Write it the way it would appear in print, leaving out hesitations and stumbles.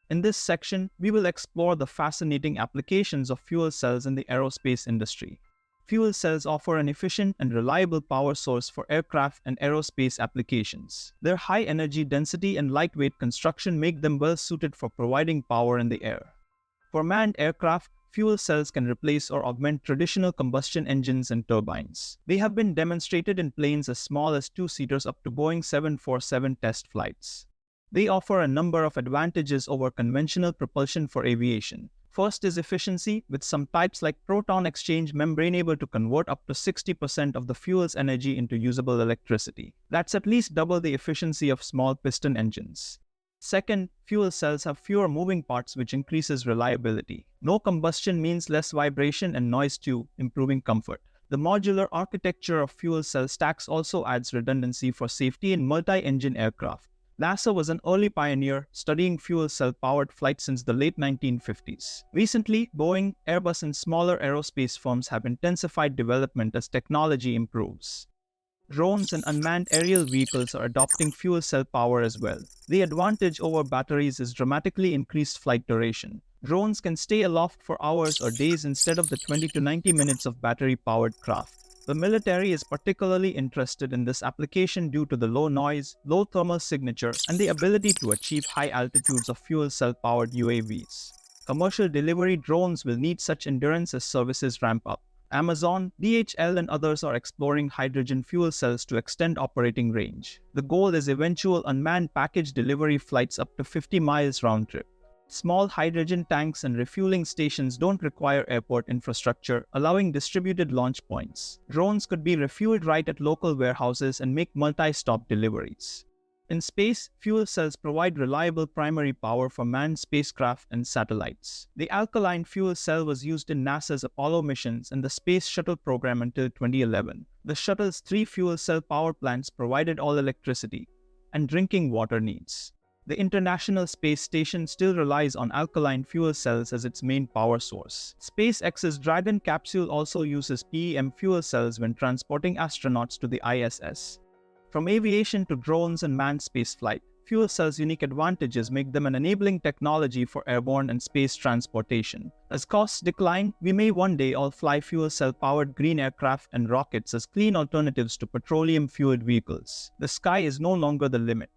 In this section, we will explore the fascinating applications of fuel cells in the aerospace industry. Fuel cells offer an efficient and reliable power source for aircraft and aerospace applications. Their high energy density and lightweight construction make them well suited for providing power in the air. For manned aircraft, fuel cells can replace or augment traditional combustion engines and turbines. They have been demonstrated in planes as small as two-seaters up to Boeing 747 test flights. They offer a number of advantages over conventional propulsion for aviation. First is efficiency, with some types like proton exchange membrane able to convert up to 60% of the fuel's energy into usable electricity. That's at least double the efficiency of small piston engines. Second, fuel cells have fewer moving parts, which increases reliability. No combustion means less vibration and noise too, improving comfort. The modular architecture of fuel cell stacks also adds redundancy for safety in multi-engine aircraft. NASA was an early pioneer, studying fuel cell-powered flights since the late 1950s. Recently, Boeing, Airbus, and smaller aerospace firms have intensified development as technology improves. Drones and unmanned aerial vehicles are adopting fuel cell power as well. The advantage over batteries is dramatically increased flight duration. Drones can stay aloft for hours or days instead of the 20 to 90 minutes of battery-powered craft. The military is particularly interested in this application due to the low noise, low thermal signature, and the ability to achieve high altitudes of fuel cell-powered UAVs. Commercial delivery drones will need such endurance as services ramp up. Amazon, DHL, and others are exploring hydrogen fuel cells to extend operating range. The goal is eventual unmanned package delivery flights up to 50 miles round trip. Small hydrogen tanks and refueling stations don't require airport infrastructure, allowing distributed launch points. Drones could be refueled right at local warehouses and make multi-stop deliveries. In space, fuel cells provide reliable primary power for manned spacecraft and satellites. The alkaline fuel cell was used in NASA's Apollo missions and the Space Shuttle program until 2011. The shuttle's 3 fuel cell power plants provided all electricity and drinking water needs. The International Space Station still relies on alkaline fuel cells as its main power source. SpaceX's Dragon capsule also uses PEM fuel cells when transporting astronauts to the ISS. From aviation to drones and manned spaceflight, fuel cells' unique advantages make them an enabling technology for airborne and space transportation. As costs decline, we may one day all fly fuel cell-powered green aircraft and rockets as clean alternatives to petroleum-fueled vehicles. The sky is no longer the limit.